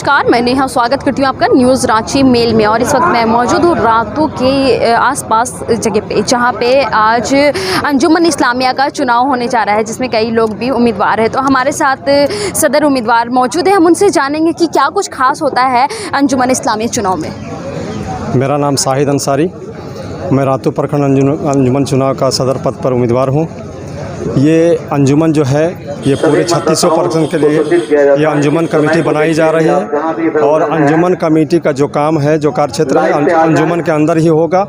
नमस्कार, मैं नेहा स्वागत करती हूँ आपका न्यूज़ रांची मेल में। और इस वक्त मैं मौजूद हूँ रातों के आसपास जगह पे, जहाँ पे आज अंजुमन इस्लामिया का चुनाव होने जा रहा है, जिसमें कई लोग भी उम्मीदवार हैं। तो हमारे साथ सदर उम्मीदवार मौजूद हैं, हम उनसे जानेंगे कि क्या कुछ खास होता है अंजुमन इस्लामिया चुनाव में। मेरा नाम शाहिद अंसारी, मैं रातू प्रखंड अंजुमन चुनाव का सदर पद पर उम्मीदवार हूँ। ये अंजुमन जो है ये पूरे 3600 प्रखंड के लिए ये अंजुमन कमेटी बनाई जा रही है। और अंजुमन कमेटी का जो काम है, जो कार्यक्षेत्र है, अंजुमन के अंदर ही होगा।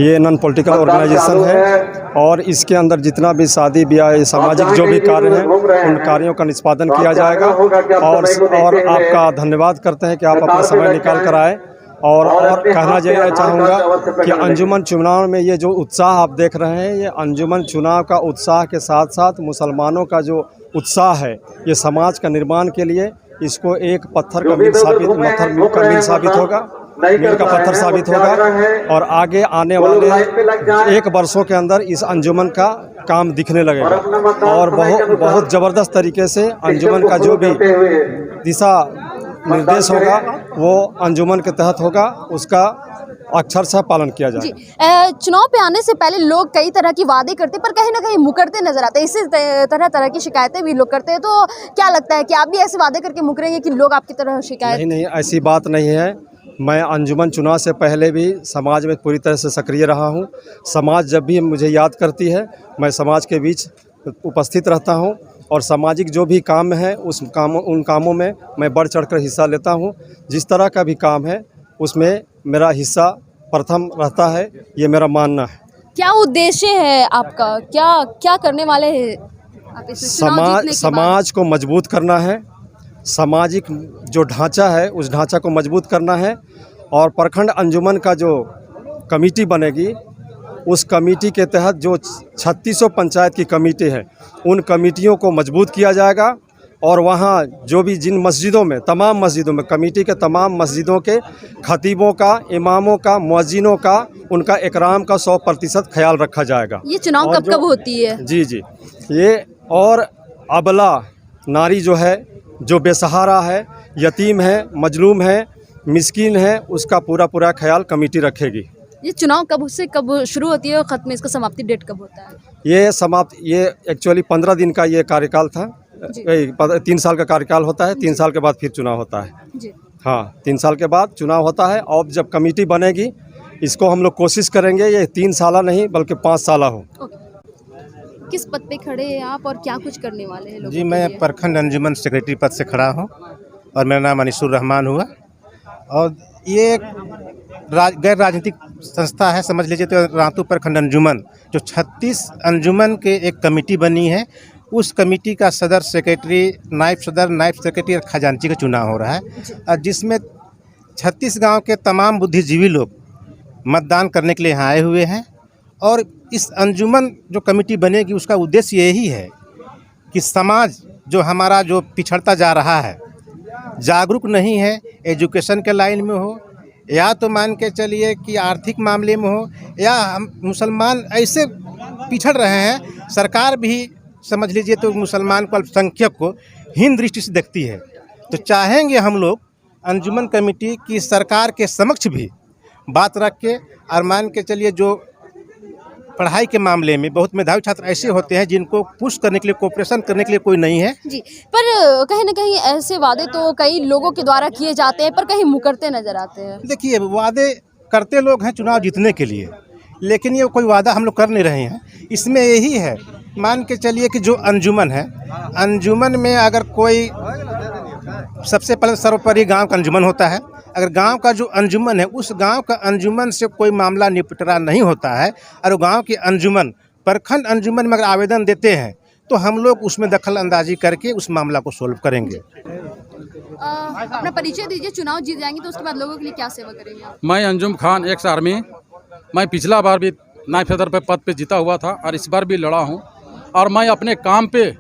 ये नॉन पॉलिटिकल ऑर्गेनाइजेशन है और इसके अंदर जितना भी शादी ब्याह सामाजिक जो भी कार्य हैं उन कार्यों का निष्पादन किया जाएगा। और आपका धन्यवाद करते हैं कि आप अपना समय निकाल कर आए। और कहना चाहूँगा कि अंजुमन चुनाव में ये जो उत्साह आप देख रहे हैं, ये अंजुमन चुनाव का उत्साह के साथ साथ मुसलमानों का जो उत्साह है, ये समाज का निर्माण के लिए इसको एक पत्थर का मील साबित होगा, मील का पत्थर साबित होगा। और आगे आने वाले 1 वर्षों के अंदर इस अंजुमन का काम दिखने लगेगा और बहुत ज़बरदस्त तरीके से अंजुमन का जो भी दिशा निर्देश होगा वो अंजुमन के तहत होगा, उसका अक्षरशः पालन किया जाए। चुनाव पे आने से पहले लोग कई तरह की वादे करते, पर कहीं ना कहीं मुकरते नजर आते हैं। इसी तरह की शिकायतें भी लोग करते हैं। तो क्या लगता है कि आप भी ऐसे वादे करके मुकरेंगे कि लोग आपकी तरह शिकायत? नहीं, ऐसी बात नहीं है। मैं अंजुमन चुनाव से पहले भी समाज में पूरी तरह से सक्रिय रहा हूँ। समाज जब भी मुझे याद करती है, मैं समाज के बीच उपस्थित रहता हूँ और सामाजिक जो भी काम है उन कामों में मैं बढ़ चढ़कर हिस्सा लेता हूँ। जिस तरह का भी काम है उसमें मेरा हिस्सा प्रथम रहता है, ये मेरा मानना है। क्या उद्देश्य है आपका? क्या करने वाले हैं आप इस चुनाव जीतने के बाद? समाज को मजबूत करना है, सामाजिक जो ढांचा है उस ढांचा को मजबूत करना है। और प्रखंड अंजुमन का जो कमेटी बनेगी, उस कमेटी के तहत जो 3600 पंचायत की कमेटी है, उन कमेटियों को मजबूत किया जाएगा। और वहाँ जो भी जिन मस्जिदों में, तमाम मस्जिदों में, कमेटी के तमाम मस्जिदों के खतीबों का, इमामों का, मुअज्जिनों का, उनका इकराम का 100% ख्याल रखा जाएगा। ये चुनाव कब होती है? जी, ये और अबला नारी जो है, जो बेसहारा है, यतीम है, मजलूम है, मिस्कीन है, उसका पूरा ख्याल कमेटी रखेगी। ये चुनाव कब शुरू होती है और ख़त्म, इसका समाप्ति डेट कब होता है? ये एक्चुअली 15 दिन का ये कार्यकाल था। 3 साल का कार्यकाल होता है। 3 साल के बाद फिर चुनाव होता है जी। हाँ, 3 साल के बाद चुनाव होता है। और जब कमेटी बनेगी, इसको हम लोग कोशिश करेंगे ये 3 साल नहीं बल्कि 5 साल हो। किस पद पे खड़े हैं आप और क्या कुछ करने वाले हैं लोगों जी? मैं प्रखंड अंजुमन सेक्रेटरी पद से खड़ा हूँ और मेरा नाम अनिसुर रहमान हुआ। और ये गैर राजनीतिक संस्था है, समझ लीजिए। तो रातू प्रखंड अंजुमन जो 36 अंजुमन के एक कमेटी बनी है, उस कमेटी का सदर, सेक्रेटरी, नायब सदर, नायब सेक्रेटरी और खजांची का चुनाव हो रहा है। और जिसमें 36 गांव के तमाम बुद्धिजीवी लोग मतदान करने के लिए यहाँ आए हुए हैं। और इस अंजुमन जो कमेटी बनेगी, उसका उद्देश्य यही है कि समाज जो हमारा जो पिछड़ता जा रहा है, जागरूक नहीं है, एजुकेशन के लाइन में हो या तो मान के चलिए कि आर्थिक मामले में हो, या हम मुसलमान ऐसे पिछड़ रहे हैं। सरकार भी समझ लीजिए तो मुसलमान को, अल्पसंख्यक को हीन दृष्टि से देखती है। तो चाहेंगे हम लोग अंजुमन कमेटी की सरकार के समक्ष भी बात रख के, और मान के चलिए जो पढ़ाई के मामले में बहुत मेधावी छात्र ऐसे होते हैं जिनको पुश करने के लिए, कोऑपरेशन करने के लिए कोई नहीं है जी। पर कहीं ना कहीं ऐसे वादे तो कई लोगों के द्वारा किए जाते हैं, पर कहीं मुकरते नजर आते हैं। देखिए, वादे करते लोग हैं चुनाव जीतने के लिए, लेकिन ये कोई वादा हम लोग कर नहीं रहे हैं। इसमें यही है, मान के चलिए कि जो अंजुमन है, अंजुमन में अगर कोई, सबसे पहले सर्वोपरि गांव का अंजुमन होता है। अगर गांव का जो अंजुमन है, उस गांव का अंजुमन से कोई मामला निपटरा नहीं होता है और वो गांव के अंजुमन, प्रखंड अंजुमन में अगर आवेदन देते हैं, तो हम लोग उसमें दखल अंदाजी करके उस मामला को सोल्व करेंगे। अपना परिचय दीजिए। चुनाव जीत जाएंगे तो उसके बाद लोगों के लिए क्या सेवा करेंगे आप? मैं अंजुम खान, एक्स आर्मी। मैं पिछला बार भी नायब सदर पे पद पे जीता हुआ था और इस बार भी लड़ा हूँ। और मैं अपने काम पे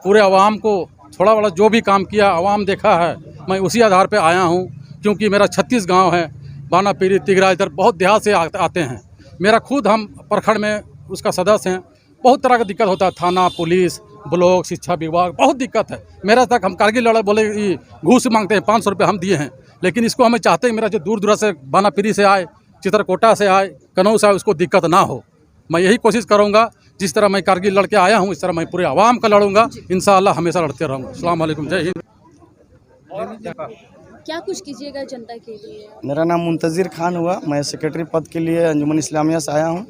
पूरे आवाम को, थोड़ा बड़ा जो भी काम किया आवाम देखा है, मैं उसी आधार पे आया हूँ। क्योंकि मेरा 36 गांव है, बाना पीरी, तिगरा, इधर बहुत देहात से आते हैं। मेरा खुद, हम प्रखंड में उसका सदस्य हैं। बहुत तरह का दिक्कत होता है, थाना, पुलिस, ब्लॉक शिक्षा विभाग बहुत दिक्कत है। मेरा तक हम कारगिल लड़े बोले ये घूस मांगते हैं, 500 रुपये हम दिए हैं, लेकिन इसको हमें चाहते हैं मेरा जो दूर दूर से बानापीरी से आए, चित्रकोटा से आए, कनौज से आए, उसको दिक्कत ना हो। मैं यही कोशिश करूँगा, जिस तरह मैं कारगिल लड़के आया हूँ इस तरह मैं पूरे आवाम का लड़ूंगा, इंशाअल्लाह हमेशा लड़ते रहूँगा। अस्सलाम वालेकुम, जय हिंद। क्या कुछ कीजिएगा जनता के लिए? मेरा नाम मुंतज़िर खान हुआ, मैं सेक्रेटरी पद के लिए अंजुमन इस्लामिया से आया हूं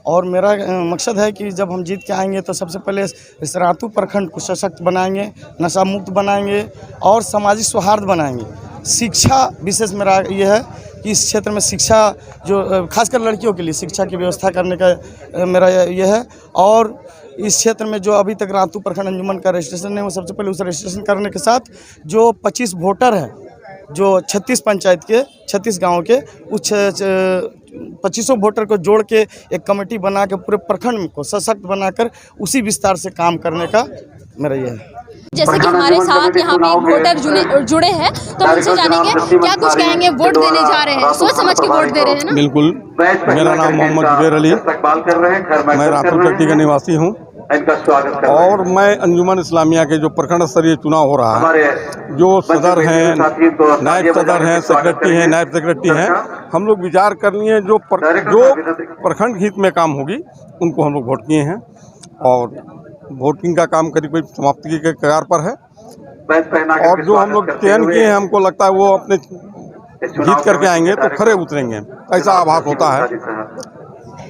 और मेरा मकसद है कि जब हम जीत के आएंगे तो सबसे पहले इस रातू प्रखंड को सशक्त बनाएंगे, नशा मुक्त बनाएंगे और सामाजिक सौहार्द बनाएंगे। शिक्षा विशेष मेरा ये है कि इस क्षेत्र में शिक्षा जो खासकर लड़कियों के लिए शिक्षा की व्यवस्था करने का मेरा ये है। और इस क्षेत्र में जो अभी तक रातू प्रखंड अंजुमन का रजिस्ट्रेशन है वो सबसे पहले उस रजिस्ट्रेशन करने के साथ जो 25 वोटर हैं जो 36 पंचायत के 36 गाँव के उस 2500 वोटर को जोड़ के एक कमेटी बना के पूरे प्रखंड को सशक्त बनाकर उसी विस्तार से काम करने का मेरा ये है। जैसे कि हमारे साथ यहाँ पे वोटर जुड़े हैं तो हम उनसे जानेंगे क्या कुछ कहेंगे। वोट देने जा रहे हैं, सोच समझ के वोट दे रहे हैं ना? बिल्कुल। मेरा नाम मोहम्मद जुबैर अली, मैं रातू चट्टी का निवासी हूँ और मैं अंजुमन इस्लामिया के जो प्रखंड स्तरीय चुनाव हो रहा है, जो सदर हैं, नायब सदर हैं, सेक्रेटरी हैं, नायब सेक्रेटरी हैं, हम लोग विचार कर लिए जो प्रखंड हित में काम होगी उनको हम लोग वोट किए हैं और वोटिंग का काम करीब करीब समाप्ति के कगार पर है। और जो हम लोग चयन किए हैं हमको लगता है वो अपने जीत करके आएंगे तो खरे उतरेंगे, ऐसा आभास होता है।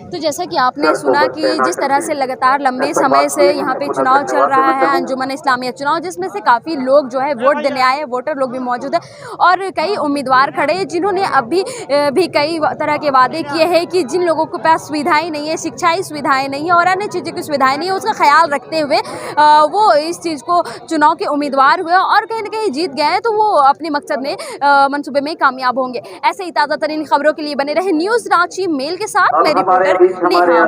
तो जैसा कि आपने सुना कि जिस तरह से लगातार लंबे समय से यहाँ पे चुनाव चल रहा है, अंजुमन इस्लामिया चुनाव, जिसमें से काफ़ी लोग जो है वोट देने आए हैं, वोटर लोग भी मौजूद हैं और कई उम्मीदवार खड़े हैं जिन्होंने अभी भी कई तरह के वादे किए हैं कि जिन लोगों के पास सुविधाएं नहीं है, शिक्षाई सुविधाएं नहीं है और अन्य चीज़ों की सुविधाएं नहीं है, उसका ख्याल रखते हुए वो इस चीज़ को चुनाव के उम्मीदवार हुए और कहीं ना कहीं जीत गए हैं, तो वो अपने मकसद में मनसूबे में कामयाब होंगे। ऐसे ही ताज़ा तरीन खबरों के लिए बने रहे न्यूज़ रांची मेल के साथ। मैं रिपोर्टर नेहा।